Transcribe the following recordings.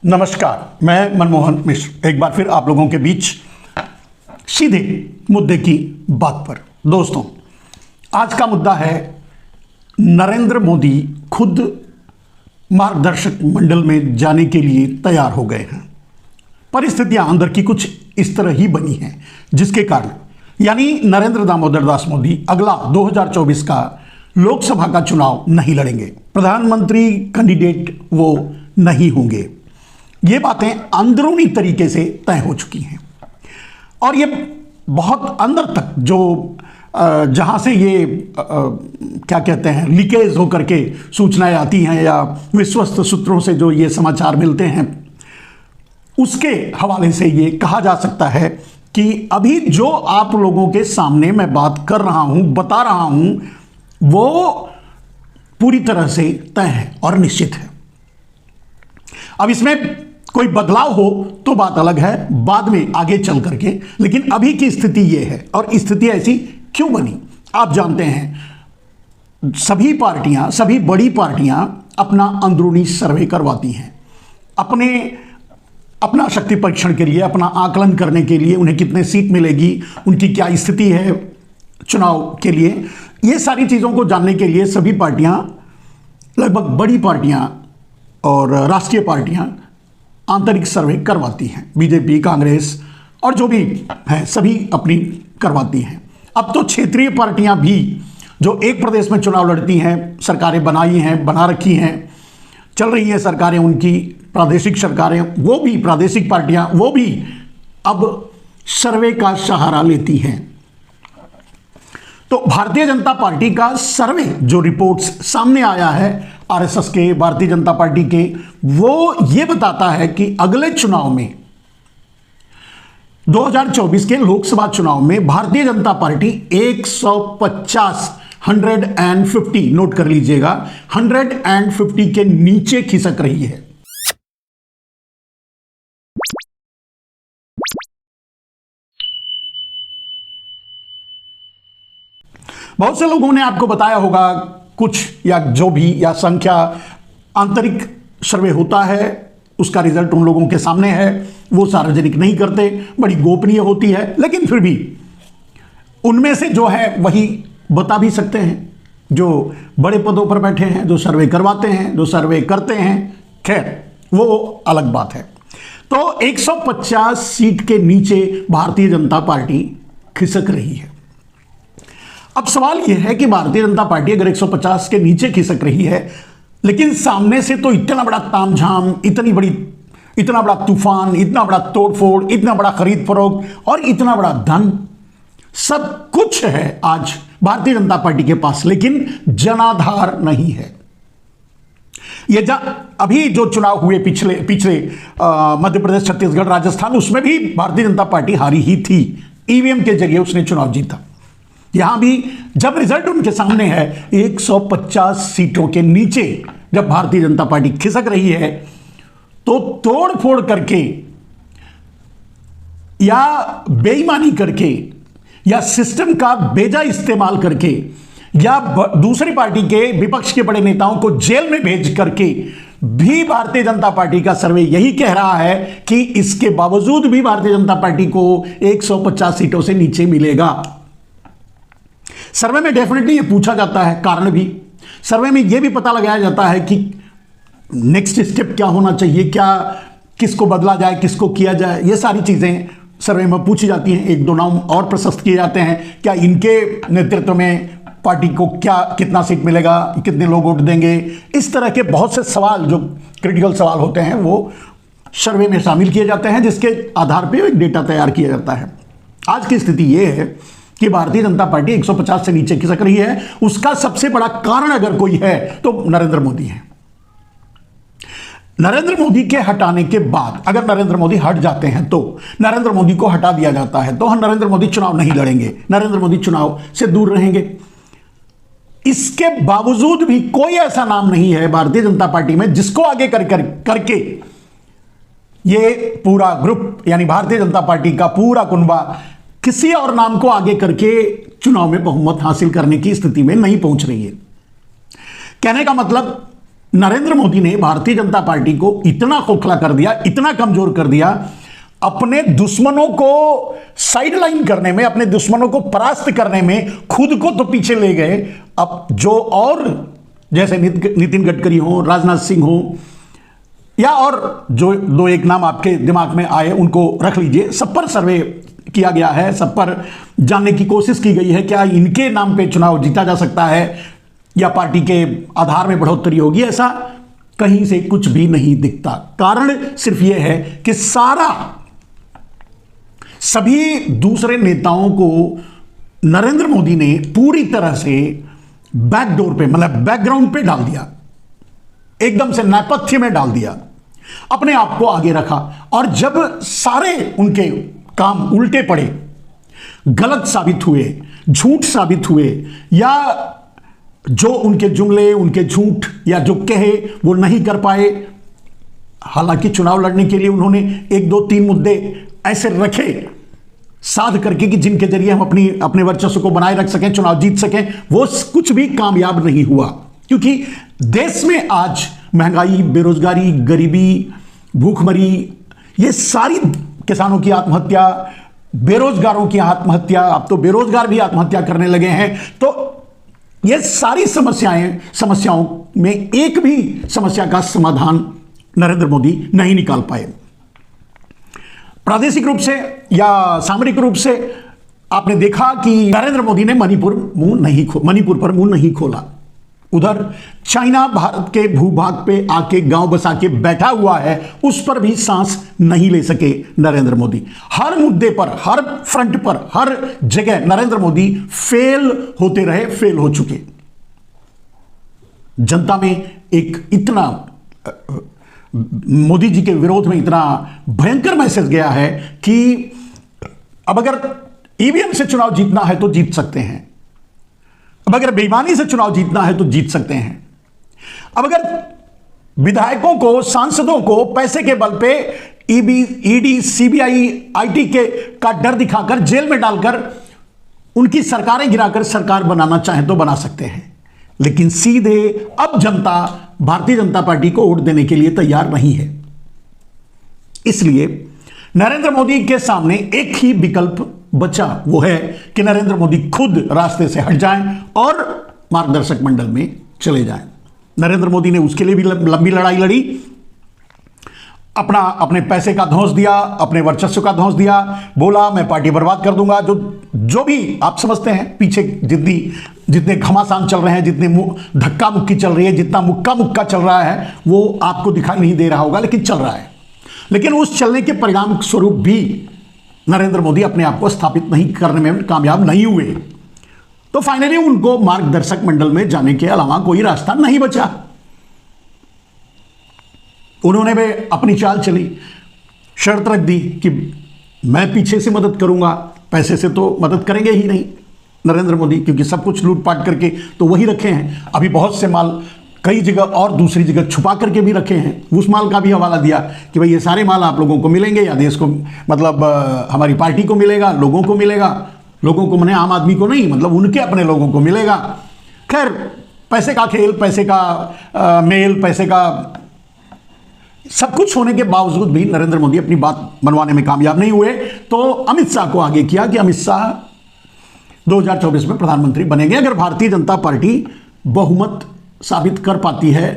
नमस्कार, मैं मनमोहन मिश्र एक बार फिर आप लोगों के बीच सीधे मुद्दे की बात पर। दोस्तों, आज का मुद्दा है नरेंद्र मोदी खुद मार्गदर्शक मंडल में जाने के लिए तैयार हो गए हैं। परिस्थितियां अंदर की कुछ इस तरह ही बनी हैं जिसके कारण यानी नरेंद्र दामोदर दास मोदी अगला 2024 का लोकसभा का चुनाव नहीं लड़ेंगे, प्रधानमंत्री कैंडिडेट वो नहीं होंगे। ये बातें अंदरूनी तरीके से तय हो चुकी हैं और ये बहुत अंदर तक जो जहां से ये क्या कहते हैं लीकेज होकर के सूचनाएं आती हैं या विश्वस्त सूत्रों से जो ये समाचार मिलते हैं, उसके हवाले से ये कहा जा सकता है कि अभी जो आप लोगों के सामने मैं बात कर रहा हूं, बता रहा हूं, वो पूरी तरह से तय है और निश्चित है। अब इसमें कोई बदलाव हो तो बात अलग है, बाद में आगे चल करके, लेकिन अभी की स्थिति यह है। और स्थिति ऐसी क्यों बनी आप जानते हैं। सभी पार्टियां, सभी बड़ी पार्टियां अपना अंदरूनी सर्वे करवाती हैं, अपना शक्ति परीक्षण के लिए, अपना आकलन करने के लिए, उन्हें कितने सीट मिलेगी, उनकी क्या स्थिति है चुनाव के लिए, ये सारी चीज़ों को जानने के लिए सभी पार्टियां, लगभग बड़ी पार्टियां और राष्ट्रीय पार्टियां आंतरिक सर्वे करवाती हैं। बीजेपी, कांग्रेस और जो भी है सभी अपनी करवाती हैं। अब तो क्षेत्रीय पार्टियां भी जो एक प्रदेश में चुनाव लड़ती हैं, सरकारें बनाई हैं, बना रखी हैं, चल रही हैं सरकारें, उनकी प्रादेशिक सरकारें, वो भी प्रादेशिक पार्टियां, वो भी अब सर्वे का सहारा लेती हैं। तो भारतीय जनता पार्टी का सर्वे जो रिपोर्ट्स सामने आया है आरएसएस के, भारतीय जनता पार्टी के, वो ये बताता है कि अगले चुनाव में 2024 के लोकसभा चुनाव में भारतीय जनता पार्टी 150 नोट कर लीजिएगा, 150 के नीचे खिसक रही है। बहुत से लोगों ने आपको बताया होगा कुछ या जो भी या संख्या, आंतरिक सर्वे होता है उसका रिजल्ट उन लोगों के सामने है, वो सार्वजनिक नहीं करते, बड़ी गोपनीय होती है, लेकिन फिर भी उनमें से जो है वही बता भी सकते हैं जो बड़े पदों पर बैठे हैं, जो सर्वे करवाते हैं, जो सर्वे करते हैं। खैर, वो अलग बात है। तो 150 सीट के नीचे भारतीय जनता पार्टी खिसक रही है। अब सवाल यह है कि भारतीय जनता पार्टी अगर 150 के नीचे खिसक रही है, लेकिन सामने से तो इतना बड़ा तामझाम, इतना बड़ा तूफान, इतना बड़ा तोड़फोड़, इतना बड़ा खरीद फरोख्त और इतना बड़ा धन, सब कुछ है आज भारतीय जनता पार्टी के पास, लेकिन जनाधार नहीं है। ये अभी जो चुनाव हुए पिछले मध्य प्रदेश, छत्तीसगढ़, राजस्थान, उसमें भी भारतीय जनता पार्टी हारी ही थी। ईवीएम के जरिए उसने चुनाव जीता। यहां भी जब रिजल्ट उनके सामने है 150 सीटों के नीचे जब भारतीय जनता पार्टी खिसक रही है, तो तोड़ फोड़ करके या बेईमानी करके या सिस्टम का बेजा इस्तेमाल करके या दूसरी पार्टी के, विपक्ष के बड़े नेताओं को जेल में भेज करके भी भारतीय जनता पार्टी का सर्वे यही कह रहा है कि इसके बावजूद भी भारतीय जनता पार्टी को 150 सीटों से नीचे मिलेगा। सर्वे में डेफिनेटली ये पूछा जाता है, कारण भी सर्वे में ये भी पता लगाया जाता है कि नेक्स्ट स्टेप क्या होना चाहिए, क्या किसको बदला जाए, किसको किया जाए, ये सारी चीज़ें सर्वे में पूछी जाती हैं। एक दो नाम और प्रशस्त किए जाते हैं, क्या इनके नेतृत्व में पार्टी को कितना सीट मिलेगा, कितने लोग वोट देंगे, इस तरह के बहुत से सवाल जो क्रिटिकल सवाल होते हैं वो सर्वे में शामिल किए जाते हैं, जिसके आधार पर एक डेटा तैयार किया जाता है। आज की स्थिति ये है कि भारतीय जनता पार्टी 150 से नीचे खिसक रही है। उसका सबसे बड़ा कारण अगर कोई है तो नरेंद्र मोदी है। नरेंद्र मोदी के हटाने के बाद अगर नरेंद्र मोदी हट जाते हैं, तो नरेंद्र मोदी को हटा दिया जाता है, तो नरेंद्र मोदी चुनाव नहीं लड़ेंगे, नरेंद्र मोदी चुनाव से दूर रहेंगे। इसके बावजूद भी कोई ऐसा नाम नहीं है भारतीय जनता पार्टी में जिसको आगे करके ये पूरा ग्रुप यानी भारतीय जनता पार्टी का पूरा कुनबा किसी और नाम को आगे करके चुनाव में बहुमत हासिल करने की स्थिति में नहीं पहुंच रही है। कहने का मतलब नरेंद्र मोदी ने भारतीय जनता पार्टी को इतना खोखला कर दिया, इतना कमजोर कर दिया, अपने दुश्मनों को साइडलाइन करने में, अपने दुश्मनों को परास्त करने में खुद को तो पीछे ले गए। अब जो और जैसे नितिन गडकरी हो, राजनाथ सिंह हो, या और जो दो एक नाम आपके दिमाग में आए उनको रख लीजिए, सब पर सर्वे किया गया है, सब पर जानने की कोशिश की गई है क्या इनके नाम पे चुनाव जीता जा सकता है या पार्टी के आधार में बढ़ोतरी होगी। ऐसा कहीं से कुछ भी नहीं दिखता। कारण सिर्फ यह है कि सभी दूसरे नेताओं को नरेंद्र मोदी ने पूरी तरह से बैकडोर पे, मतलब बैकग्राउंड पे डाल दिया, एकदम से नेपथ्य में डाल दिया, अपने आप को आगे रखा। और जब सारे उनके काम उल्टे पड़े, गलत साबित हुए, झूठ साबित हुए, या जो उनके जुमले, उनके झूठ या जो कहे वो नहीं कर पाए। हालांकि चुनाव लड़ने के लिए उन्होंने 1 2 3 मुद्दे ऐसे रखे साध करके कि जिनके जरिए हम अपने वर्चस्व को बनाए रख सकें, चुनाव जीत सकें, वो कुछ भी कामयाब नहीं हुआ। क्योंकि देश में आज महंगाई, बेरोजगारी, गरीबी, भूखमरी, ये सारी, किसानों की आत्महत्या, बेरोजगारों की आत्महत्या, अब तो बेरोजगार भी आत्महत्या करने लगे हैं। तो ये सारी समस्याओं में एक भी समस्या का समाधान नरेंद्र मोदी नहीं निकाल पाए। प्रादेशिक रूप से या सामरिक रूप से आपने देखा कि नरेंद्र मोदी ने मणिपुर पर मुंह नहीं खोला। उधर चाइना भारत के भूभाग पे आके गांव बसा के बैठा हुआ है, उस पर भी सांस नहीं ले सके नरेंद्र मोदी। हर मुद्दे पर, हर फ्रंट पर, हर जगह नरेंद्र मोदी फेल होते रहे, फेल हो चुके। जनता में एक इतना मोदी जी के विरोध में इतना भयंकर मैसेज गया है कि अब अगर ईवीएम से चुनाव जीतना है तो जीत सकते हैं, अब अगर बेईमानी से चुनाव जीतना है तो जीत सकते हैं, अब अगर विधायकों को, सांसदों को पैसे के बल पे ईडी, सीबीआई, आईटी के का डर दिखाकर, जेल में डालकर, उनकी सरकारें गिराकर सरकार बनाना चाहें तो बना सकते हैं। लेकिन सीधे अब जनता भारतीय जनता पार्टी को वोट देने के लिए तैयार नहीं है। इसलिए नरेंद्र मोदी के सामने एक ही विकल्प बचा, वो है कि नरेंद्र मोदी खुद रास्ते से हट जाएं और मार्गदर्शक मंडल में चले जाएं। नरेंद्र मोदी ने उसके लिए भी लंबी लड़ाई लड़ी, अपने पैसे का धौंस दिया, अपने वर्चस्व का धौंस दिया, बोला मैं पार्टी बर्बाद कर दूंगा। जो भी आप समझते हैं पीछे जितने घमासान चल रहे हैं, जितने धक्का मुक्की चल रही है, जितना मुक्का मुक्का चल रहा है, वो आपको दिखाई नहीं दे रहा होगा, लेकिन चल रहा है। लेकिन उस चलने के परिणाम स्वरूप भी नरेंद्र मोदी अपने आप को स्थापित नहीं करने में कामयाब नहीं हुए। तो फाइनली उनको मार्गदर्शक मंडल में जाने के अलावा कोई रास्ता नहीं बचा। उन्होंने भी अपनी चाल चली, शर्त रख दी कि मैं पीछे से मदद करूंगा, पैसे से तो मदद करेंगे ही नहीं नरेंद्र मोदी, क्योंकि सब कुछ लूटपाट करके तो वही रखे हैं। अभी बहुत से माल कई जगह और दूसरी जगह छुपा करके भी रखे हैं। उस माल का भी हवाला दिया कि भाई ये सारे माल आप लोगों को मिलेंगे, या देश को, मतलब हमारी पार्टी को मिलेगा, लोगों को मिलेगा, लोगों को मने आम आदमी को नहीं, मतलब उनके अपने लोगों को मिलेगा। खैर, पैसे का खेल, पैसे का मेल, पैसे का सब कुछ होने के बावजूद भी नरेंद्र मोदी अपनी बात मनवाने में कामयाब नहीं हुए। तो अमित शाह को आगे किया कि अमित शाह 2024 में प्रधानमंत्री बनेंगे अगर भारतीय जनता पार्टी बहुमत साबित कर पाती है,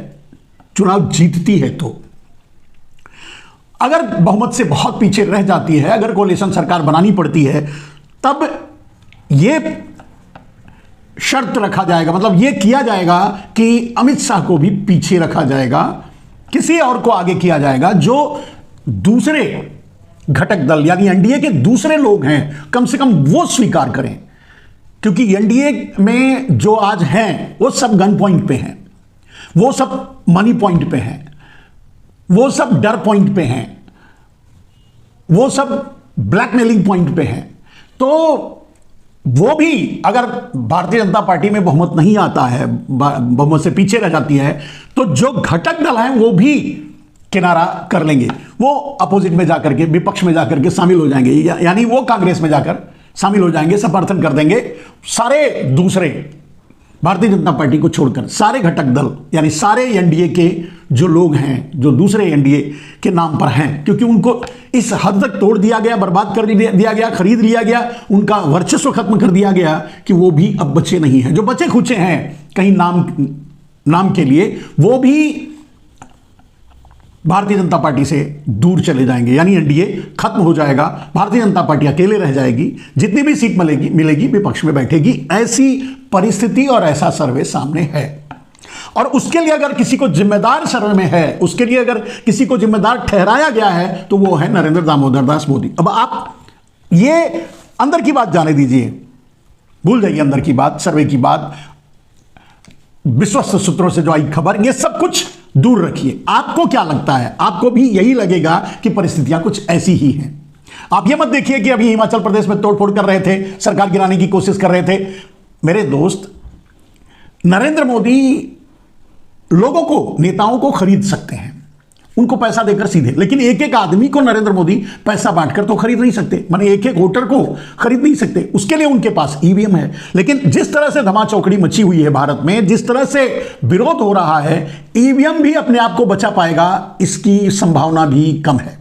चुनाव जीतती है। तो अगर बहुमत से बहुत पीछे रह जाती है, अगर कोalition सरकार बनानी पड़ती है, तब यह शर्त रखा जाएगा, मतलब यह किया जाएगा कि अमित शाह को भी पीछे रखा जाएगा, किसी और को आगे किया जाएगा जो दूसरे घटक दल यानी एनडीए के दूसरे लोग हैं, कम से कम वो स्वीकार करें। क्योंकि एनडीए में जो आज हैं वो सब गन पॉइंट पे हैं, वो सब मनी पॉइंट पे हैं, वो सब डर पॉइंट पे हैं, वो सब ब्लैकमेलिंग पॉइंट पे हैं। तो वो भी अगर भारतीय जनता पार्टी में बहुमत नहीं आता है, बहुमत से पीछे रह जाती है, तो जो घटक दल हैं वो भी किनारा कर लेंगे, वो अपोजिट में जाकर के, विपक्ष में जाकर के शामिल हो जाएंगे, यानी वो कांग्रेस में जाकर शामिल हो जाएंगे, समर्थन कर देंगे सारे दूसरे भारतीय जनता पार्टी को छोड़कर सारे घटक दल यानी सारे एनडीए के जो लोग हैं, जो दूसरे एनडीए के नाम पर हैं, क्योंकि उनको इस हद तक तोड़ दिया गया, बर्बाद कर दिया गया, खरीद लिया गया, उनका वर्चस्व खत्म कर दिया गया कि वो भी अब बचे नहीं हैं। जो बचे खुचे हैं कहीं नाम के लिए, वो भी भारतीय जनता पार्टी से दूर चले जाएंगे, यानी एनडीए खत्म हो जाएगा, भारतीय जनता पार्टी अकेले रह जाएगी, जितनी भी सीट मिलेगी विपक्ष में बैठेगी। ऐसी परिस्थिति और ऐसा सर्वे सामने है। और उसके लिए अगर किसी को जिम्मेदार सर्वे में है, उसके लिए अगर किसी को जिम्मेदार ठहराया गया है, तो वो है नरेंद्र दामोदर दास मोदी। अब आप ये अंदर की बात जाने दीजिए, भूल जाइए अंदर की बात, सर्वे की बात, विश्वस्त सूत्रों से जो आई खबर, ये सब कुछ दूर रखिए। आपको क्या लगता है? आपको भी यही लगेगा कि परिस्थितियां कुछ ऐसी ही हैं। आप ये मत देखिए कि अभी हिमाचल प्रदेश में तोड़फोड़ कर रहे थे, सरकार गिराने की कोशिश कर रहे थे। मेरे दोस्त, नरेंद्र मोदी लोगों को, नेताओं को खरीद सकते हैं, उनको पैसा देकर सीधे, लेकिन एक एक आदमी को नरेंद्र मोदी पैसा बांटकर तो खरीद नहीं सकते, माने एक एक वोटर को खरीद नहीं सकते। उसके लिए उनके पास ईवीएम है। लेकिन जिस तरह से धमाचौकड़ी मची हुई है भारत में, जिस तरह से विरोध हो रहा है, ईवीएम भी अपने आप को बचा पाएगा, इसकी संभावना भी कम है।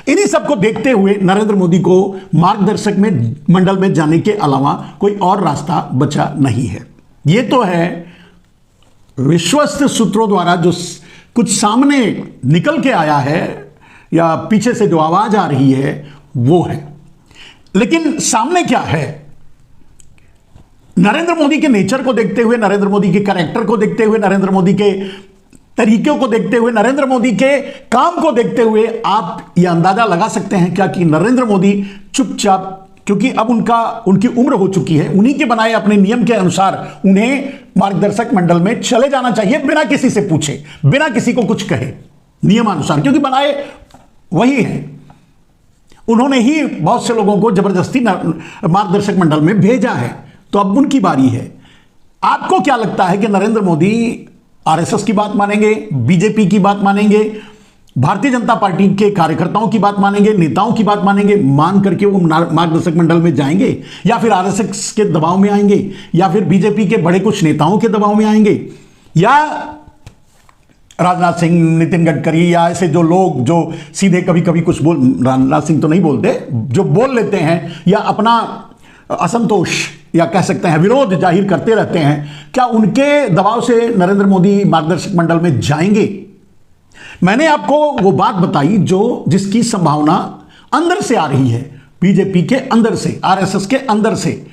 इन्हीं सबको देखते हुए नरेंद्र मोदी को मार्गदर्शक में मंडल में जाने के अलावा कोई और रास्ता बचा नहीं है। यह तो है विश्वस्त सूत्रों द्वारा जो कुछ सामने निकल के आया है, या पीछे से जो आवाज आ रही है वो है। लेकिन सामने क्या है? नरेंद्र मोदी के नेचर को देखते हुए, नरेंद्र मोदी के कैरेक्टर को देखते हुए, नरेंद्र मोदी के तरीकों को देखते हुए, नरेंद्र मोदी के काम को देखते हुए आप यह अंदाजा लगा सकते हैं क्या कि नरेंद्र मोदी चुपचाप, क्योंकि अब उनकी उम्र हो चुकी है, उन्हीं के बनाए अपने नियम के अनुसार उन्हें मार्गदर्शक मंडल में चले जाना चाहिए, बिना किसी से पूछे, बिना किसी को कुछ कहे, नियमानुसार, क्योंकि बनाए वही हैं। उन्होंने ही बहुत से लोगों को जबरदस्ती मार्गदर्शक मंडल में भेजा है, तो अब उनकी बारी है। आपको क्या लगता है कि नरेंद्र मोदी आरएसएस की बात मानेंगे, बीजेपी की बात मानेंगे, भारतीय जनता पार्टी के कार्यकर्ताओं की बात मानेंगे, नेताओं की बात मानेंगे, मान करके वो मार्गदर्शक मंडल में जाएंगे, या फिर आरएसएस के दबाव में आएंगे, या फिर बीजेपी के बड़े कुछ नेताओं के दबाव में आएंगे, या राजनाथ सिंह, नितिन गडकरी, या ऐसे जो लोग जो सीधे कभी कभी कुछ राजनाथ सिंह तो नहीं बोलते, जो बोल लेते हैं या अपना असंतोष या कह सकते हैं विरोध जाहिर करते रहते हैं, क्या उनके दबाव से नरेंद्र मोदी मार्गदर्शक मंडल में जाएंगे? मैंने आपको वो बात बताई जिसकी संभावना अंदर से आ रही है, बीजेपी के अंदर से, आरएसएस के अंदर से,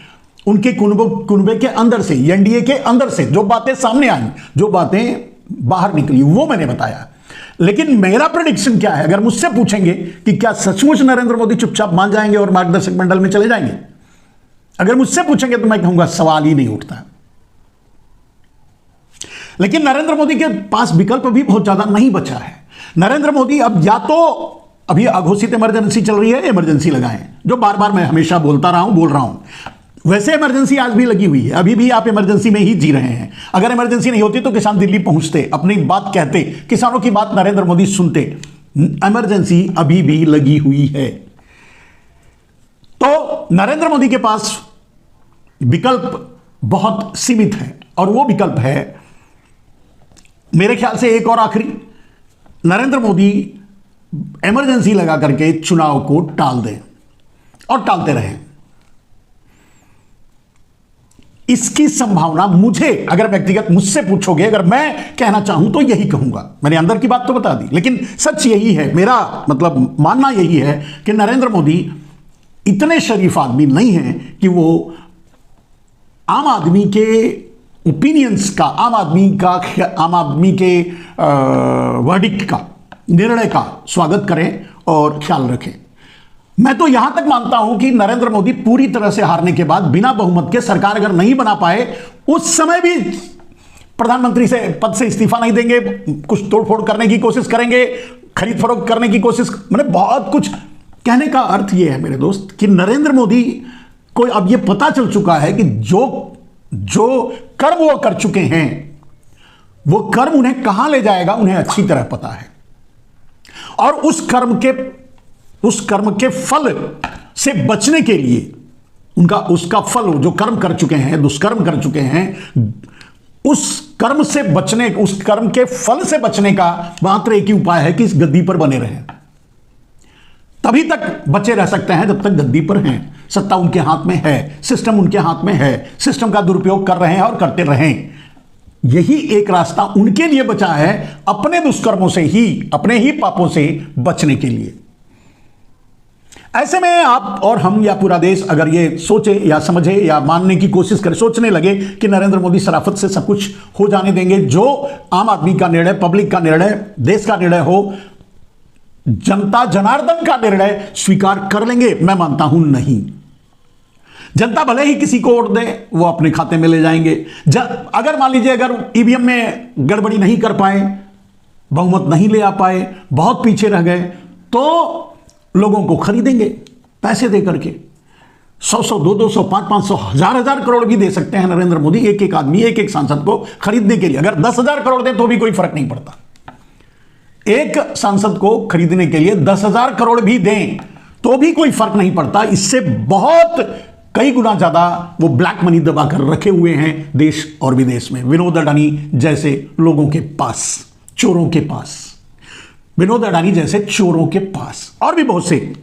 उनके कुनबे के अंदर से, एनडीए के अंदर से जो बातें सामने आई, जो बातें बाहर निकली, वो मैंने बताया। लेकिन मेरा प्रेडिक्शन क्या है? अगर मुझसे पूछेंगे कि क्या सचमुच नरेंद्र मोदी चुपचाप मान जाएंगे और मार्गदर्शक मंडल में चले जाएंगे, अगर मुझसे पूछेंगे तो मैं कहूंगा सवाल ही नहीं उठता। लेकिन नरेंद्र मोदी के पास विकल्प भी बहुत ज्यादा नहीं बचा है। नरेंद्र मोदी अब या तो, अभी अघोषित इमरजेंसी चल रही है, इमरजेंसी लगाएं, जो बार बार मैं हमेशा बोल रहा हूं। वैसे इमरजेंसी आज भी लगी हुई है, अभी भी आप इमरजेंसी में ही जी रहे हैं। अगर इमरजेंसी नहीं होती तो किसान दिल्ली पहुंचते, अपनी बात कहते, किसानों की बात नरेंद्र मोदी सुनते। इमरजेंसी अभी भी लगी हुई है। तो नरेंद्र मोदी के पास विकल्प बहुत सीमित है, और वो विकल्प है मेरे ख्याल से एक और आखिरी, नरेंद्र मोदी इमरजेंसी लगा करके चुनाव को टाल दें और टालते रहें। इसकी संभावना मुझे, अगर व्यक्तिगत मुझसे पूछोगे, अगर मैं कहना चाहूं तो यही कहूंगा। मैंने अंदर की बात तो बता दी, लेकिन सच यही है, मेरा मतलब मानना यही है कि नरेंद्र मोदी इतने शरीफ आदमी नहीं हैं कि वो आम आदमी के ओपिनियंस का, आम आदमी के वर्डिक्ट का, निर्णय का स्वागत करें और ख्याल रखें। मैं तो यहां तक मानता हूं कि नरेंद्र मोदी पूरी तरह से हारने के बाद बिना बहुमत के सरकार अगर नहीं बना पाए, उस समय भी प्रधानमंत्री से पद से इस्तीफा नहीं देंगे, कुछ तोड़फोड़ करने की कोशिश करेंगे, खरीद फरोख्त करने की कोशिश, मैंने बहुत कुछ कहने का अर्थ यह है मेरे दोस्त कि नरेंद्र मोदी को अब यह पता चल चुका है कि जो कर्म वो कर चुके हैं, वो कर्म उन्हें कहां ले जाएगा उन्हें अच्छी तरह पता है। और उस कर्म के फल से बचने के लिए उनका उसका फल, जो कर्म कर चुके हैं, दुष्कर्म कर चुके हैं, उस कर्म से बचने, उस कर्म के फल से बचने का मात्र एक ही उपाय है कि इस गद्दी पर बने रहें। तभी तक बचे रह सकते हैं जब तक गद्दी पर हैं। सत्ता उनके हाथ में है, सिस्टम उनके हाथ में है, सिस्टम का दुरुपयोग कर रहे हैं और करते रहें। यही एक रास्ता उनके लिए बचा है, अपने दुष्कर्मों से ही, अपने ही पापों से बचने के लिए। ऐसे में आप और हम या पूरा देश अगर ये सोचे या समझे या मानने की कोशिश करे, सोचने लगे कि नरेंद्र मोदी शराफत से सब कुछ हो जाने देंगे, जो आम आदमी का निर्णय, पब्लिक का निर्णय, देश का निर्णय हो, जनता जनार्दन का निर्णय स्वीकार कर लेंगे, मैं मानता हूं नहीं। जनता भले ही किसी को वोट दे, वो अपने खाते में ले जाएंगे। अगर मान लीजिए अगर ईवीएम में गड़बड़ी नहीं कर पाए, बहुमत नहीं ले आ पाए, बहुत पीछे रह गए, तो लोगों को खरीदेंगे पैसे दे करके। 100-100, 200, 500, 1000 करोड़ भी दे सकते हैं नरेंद्र मोदी एक एक आदमी, एक एक सांसद को खरीदने के लिए। अगर 10,000 करोड़ दें तो भी कोई फर्क नहीं पड़ता। एक सांसद को खरीदने के लिए 10,000 करोड़ भी दें तो भी कोई फर्क नहीं पड़ता। इससे बहुत कई गुना ज्यादा वो ब्लैक मनी दबा कर रखे हुए हैं देश और विदेश में, विनोद अडानी जैसे लोगों के पास, चोरों के पास, विनोद अडानी जैसे चोरों के पास। और भी बहुत से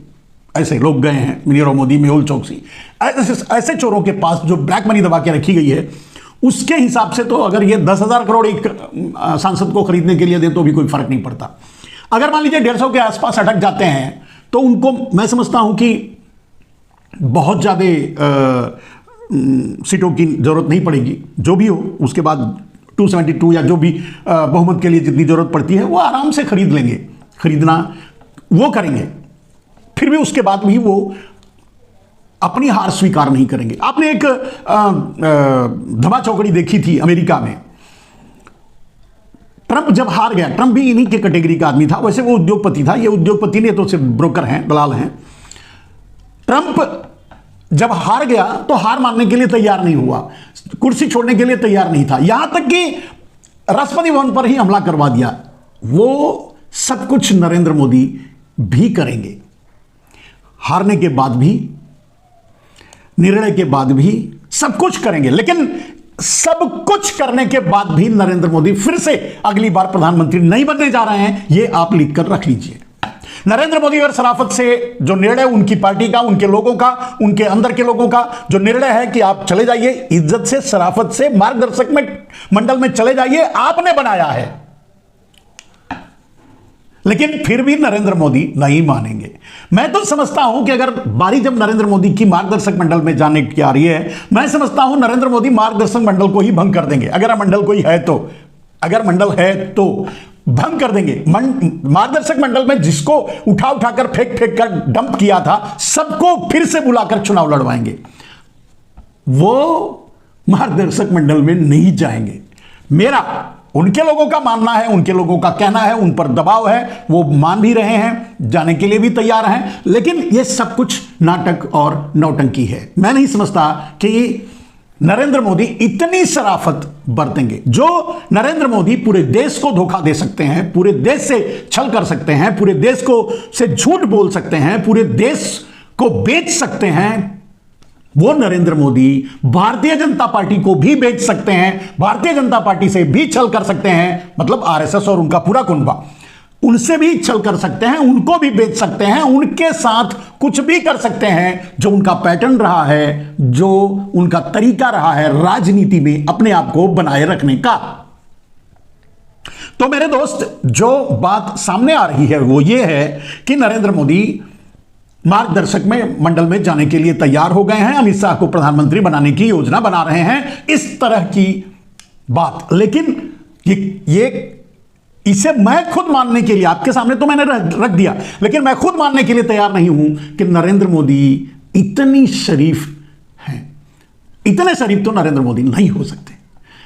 ऐसे लोग गए हैं, नीरव मोदी, मेहुल चोकसी, ऐसे चोरों के पास जो ब्लैक मनी दबा के रखी गई है। उसके हिसाब से तो अगर ये 10,000 करोड़ एक सांसद को खरीदने के लिए दे तो भी कोई फर्क नहीं पड़ता। अगर मान लीजिए 150 के आसपास अटक जाते हैं तो उनको मैं समझता हूं कि बहुत ज़्यादा सीटों की जरूरत नहीं पड़ेगी। जो भी हो उसके बाद 272 या जो भी बहुमत के लिए जितनी जरूरत पड़ती है वो आराम से खरीद लेंगे, खरीदना वो करेंगे। फिर भी उसके बाद भी वो अपनी हार स्वीकार नहीं करेंगे। आपने एक धमा चौकड़ी देखी थी अमेरिका में। ट्रंप जब हार गया, ट्रंप भी इन्हीं के कैटेगरी का आदमी था, वैसे वो उद्योगपति था, ये उद्योगपति नहीं तो सिर्फ ब्रोकर हैं, दलाल हैं। ट्रंप जब हार गया तो हार मानने के लिए तैयार नहीं हुआ, कुर्सी छोड़ने के लिए तैयार नहीं था, यहां तक कि राष्ट्रपति भवन पर ही हमला करवा दिया। वो सब कुछ नरेंद्र मोदी भी करेंगे। हारने के बाद भी, निर्णय के बाद भी सब कुछ करेंगे। लेकिन सब कुछ करने के बाद भी नरेंद्र मोदी फिर से अगली बार प्रधानमंत्री नहीं बनने जा रहे हैं, यह आप लिख कर रख लीजिए। नरेंद्र मोदी अगर शराफत से जो निर्णय, उनकी पार्टी का, उनके लोगों का, उनके अंदर के लोगों का जो निर्णय है कि आप चले जाइए, इज्जत से, शराफत से मार्गदर्शक में मंडल में चले जाइए, आपने बनाया है, लेकिन फिर भी नरेंद्र मोदी नहीं मानेंगे। मैं तो समझता हूं कि अगर बारी जब नरेंद्र मोदी की मार्गदर्शक मंडल में जाने की आ रही है, मैं समझता हूं नरेंद्र मोदी मार्गदर्शक मंडल को ही भंग कर देंगे। अगर मंडल कोई है तो, अगर मंडल है तो भंग कर देंगे। मार्गदर्शक मंडल में जिसको उठा उठाकर फेंक फेंक कर डंप किया था, सबको फिर से बुलाकर चुनाव लड़वाएंगे। वो मार्गदर्शक मंडल में नहीं जाएंगे। मेरा उनके लोगों का मानना है, उनके लोगों का कहना है, उन पर दबाव है, वो मान भी रहे हैं, जाने के लिए भी तैयार हैं, लेकिन ये सब कुछ नाटक और नौटंकी है। मैं नहीं समझता कि नरेंद्र मोदी इतनी शराफत बरतेंगे। जो नरेंद्र मोदी पूरे देश को धोखा दे सकते हैं, पूरे देश से छल कर सकते हैं, पूरे देश को से झूठ बोल सकते हैं, पूरे देश को बेच सकते हैं, वो नरेंद्र मोदी भारतीय जनता पार्टी को भी बेच सकते हैं, भारतीय जनता पार्टी से भी छल कर सकते हैं, मतलब आरएसएस और उनका पूरा कुनबा, उनसे भी छल कर सकते हैं, उनको भी बेच सकते हैं, उनके साथ कुछ भी कर सकते हैं। जो उनका पैटर्न रहा है, जो उनका तरीका रहा है राजनीति में अपने आप को बनाए रखने का। तो मेरे दोस्त, जो बात सामने आ रही है वो ये है कि नरेंद्र मोदी मार्गदर्शक में मंडल में जाने के लिए तैयार हो गए हैं, अमित शाह को प्रधानमंत्री बनाने की योजना बना रहे हैं, इस तरह की बात। लेकिन ये इसे मैं खुद मानने के लिए, आपके सामने तो मैंने रख दिया, लेकिन मैं खुद मानने के लिए तैयार नहीं हूं कि नरेंद्र मोदी इतनी शरीफ हैं। इतने शरीफ तो नरेंद्र मोदी नहीं हो सकते।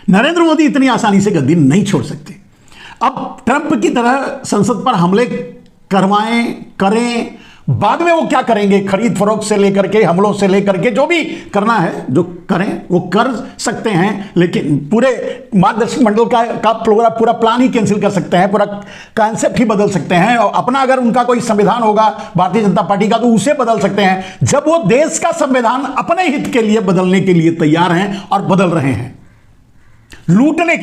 नरेंद्र मोदी इतनी आसानी से गद्दी नहीं छोड़ सकते। अब ट्रंप की तरह संसद पर हमले करवाएं, करें, बाद में वो क्या करेंगे, खरीद फरोख्त से लेकर के, हमलों से लेकर के, जो भी करना है जो करें वो कर सकते हैं, लेकिन पूरे मार्गदर्शक मंडल का पूरा प्लान ही कैंसिल कर सकते हैं, पूरा कॉन्सेप्ट ही बदल सकते हैं, और अपना अगर उनका कोई संविधान होगा भारतीय जनता पार्टी का तो उसे बदल सकते हैं, जब वो देश का संविधान अपने हित के लिए बदलने के लिए तैयार हैं और बदल रहे हैं।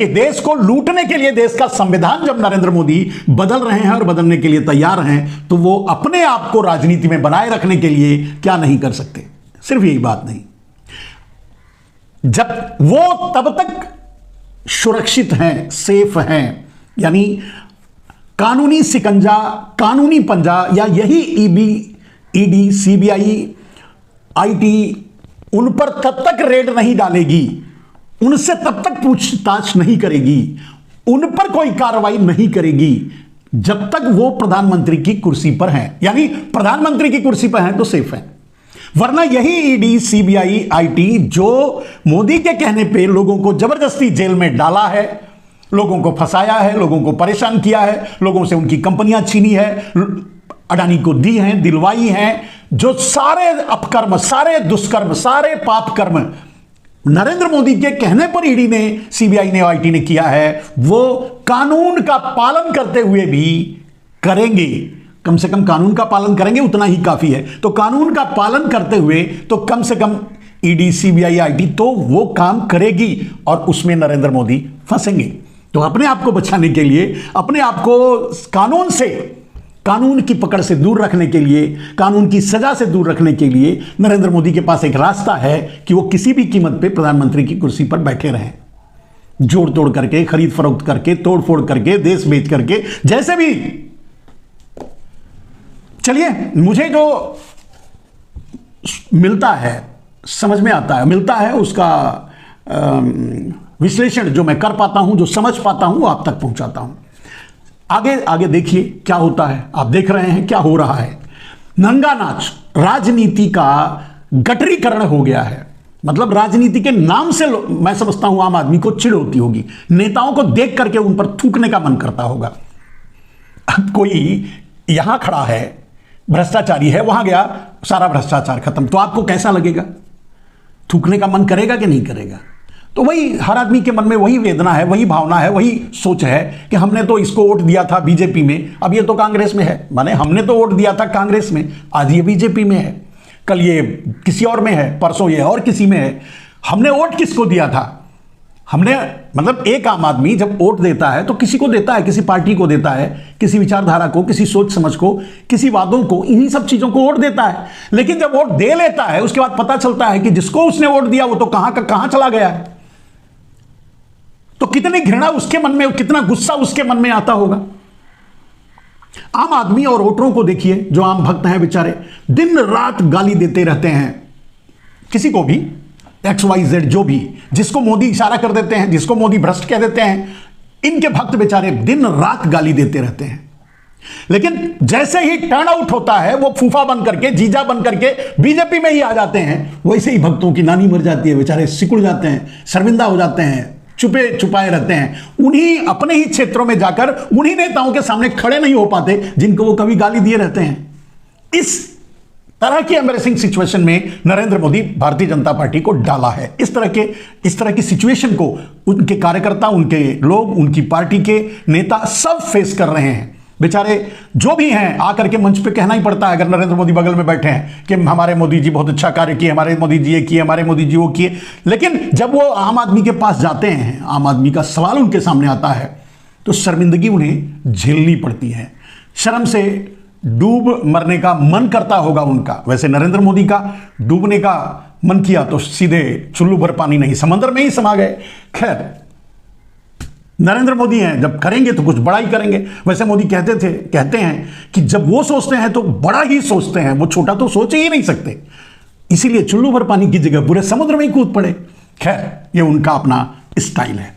देश को लूटने के लिए देश का संविधान जब नरेंद्र मोदी बदल रहे हैं और बदलने के लिए तैयार हैं, तो वो अपने आप को राजनीति में बनाए रखने के लिए क्या नहीं कर सकते। सिर्फ यही बात नहीं, जब वो तब तक सुरक्षित हैं, सेफ हैं, यानी कानूनी सिकंजा, कानूनी पंजा, या यही ईडी, सीबीआई, आईटी उन पर तब तक रेड नहीं डालेगी, उनसे तब तक पूछताछ नहीं करेगी, उन पर कोई कार्रवाई नहीं करेगी जब तक वो प्रधानमंत्री की कुर्सी पर हैं। यानी प्रधानमंत्री की कुर्सी पर हैं तो सेफ हैं। वरना यही ईडी, सीबीआई, आईटी जो मोदी के कहने पे लोगों को जबरदस्ती जेल में डाला है, लोगों को फंसाया है, लोगों को परेशान किया है, लोगों से उनकी कंपनियां छीनी है, अडानी को दी हैं, दिलवाई हैं, जो सारे अपकर्म, सारे दुष्कर्म, सारे पाप कर्म नरेंद्र मोदी के कहने पर ईडी ने, सीबीआई ने, आईटी ने किया है, वो कानून का पालन करते हुए भी करेंगे। कम से कम कानून का पालन करेंगे, उतना ही काफी है। तो कानून का पालन करते हुए तो कम से कम ईडी, सीबीआई, आईटी तो वो काम करेगी और उसमें नरेंद्र मोदी फंसेंगे। तो अपने आप को बचाने के लिए, अपने आप को कानून से, कानून की पकड़ से दूर रखने के लिए, कानून की सजा से दूर रखने के लिए नरेंद्र मोदी के पास एक रास्ता है कि वो किसी भी कीमत पे प्रधानमंत्री की कुर्सी पर बैठे रहें, जोड़ तोड़ करके, खरीद फरोख्त करके, तोड़ फोड़ करके, देश बेच करके, जैसे भी। चलिए, मुझे जो मिलता है, समझ में आता है, मिलता है, उसका विश्लेषण जो मैं कर पाता हूं, जो समझ पाता हूं, वो आप तक पहुंचाता हूं। आगे आगे देखिए क्या होता है। आप देख रहे हैं क्या हो रहा है। नंगा नाच राजनीति का गटरीकरण हो गया है। मतलब राजनीति के नाम से मैं समझता हूं आम आदमी को चिढ़ होती होगी, नेताओं को देख करके उन पर थूकने का मन करता होगा। अब कोई यहां खड़ा है, भ्रष्टाचारी है, वहां गया, सारा भ्रष्टाचार खत्म, तो आपको कैसा लगेगा? थूकने का मन करेगा कि नहीं करेगा? तो वही हर आदमी के मन में वही वेदना है, वही भावना है, वही सोच है कि हमने तो इसको वोट दिया था बीजेपी में, अब ये तो कांग्रेस में है। माने हमने तो वोट दिया था कांग्रेस में, आज ये बीजेपी में है, कल ये किसी और में है, परसों ये और किसी में है। हमने वोट किसको दिया था? हमने, मतलब एक आम आदमी जब वोट देता है तो किसी को देता है, किसी पार्टी को देता है, किसी विचारधारा को, किसी सोच समझ को, किसी वादों को, इन्हीं सब चीजों को वोट देता है। लेकिन जब वोट दे लेता है उसके बाद पता चलता है कि जिसको उसने वोट दिया वो तो कहां का कहां चला गया है। तो कितनी घृणा उसके मन में, कितना गुस्सा उसके मन में आता होगा। आम आदमी और वोटरों को देखिए, जो आम भक्त हैं बेचारे, दिन रात गाली देते रहते हैं किसी को भी, XYZ जो भी, जिसको मोदी इशारा कर देते हैं, जिसको मोदी भ्रष्ट कह देते हैं, इनके भक्त बेचारे दिन रात गाली देते रहते हैं। लेकिन जैसे ही टर्न आउट होता है, वो फूफा बन करके, जीजा बन करके बीजेपी में ही आ जाते हैं। वैसे ही भक्तों की नानी मर जाती है, बेचारे सिकुड़ जाते हैं, शर्मिंदा हो जाते हैं, छुपे छुपाए रहते हैं। उन्हीं अपने ही क्षेत्रों में जाकर उन्हीं नेताओं के सामने खड़े नहीं हो पाते जिनको वो कभी गाली दिए रहते हैं। इस तरह की एम्बैरेसिंग सिचुएशन में नरेंद्र मोदी भारतीय जनता पार्टी को डाला है। इस तरह की सिचुएशन को उनके कार्यकर्ता, उनके लोग, उनकी पार्टी के नेता सब फेस कर रहे हैं। बेचारे जो भी हैं आकर के मंच पे कहना ही पड़ता है, अगर नरेंद्र मोदी बगल में बैठे हैं, कि हमारे मोदी जी बहुत अच्छा कार्य किए, हमारे मोदी जी ये किए, हमारे मोदी जी वो किए। लेकिन जब वो आम आदमी के पास जाते हैं, आम आदमी का सवाल उनके सामने आता है, तो शर्मिंदगी उन्हें झेलनी पड़ती है। शर्म से डूब मरने का मन करता होगा उनका। वैसे नरेंद्र मोदी का डूबने का मन किया तो सीधे चुल्लू भर पानी नहीं, समंदर में ही समा गए। खैर, नरेंद्र मोदी हैं, जब करेंगे तो कुछ बड़ा ही करेंगे। वैसे मोदी कहते हैं कि जब वो सोचते हैं तो बड़ा ही सोचते हैं, वो छोटा तो सोच ही नहीं सकते, इसीलिए चुल्लू भर पानी की जगह पूरे समुद्र में ही कूद पड़े। खैर, ये उनका अपना स्टाइल है।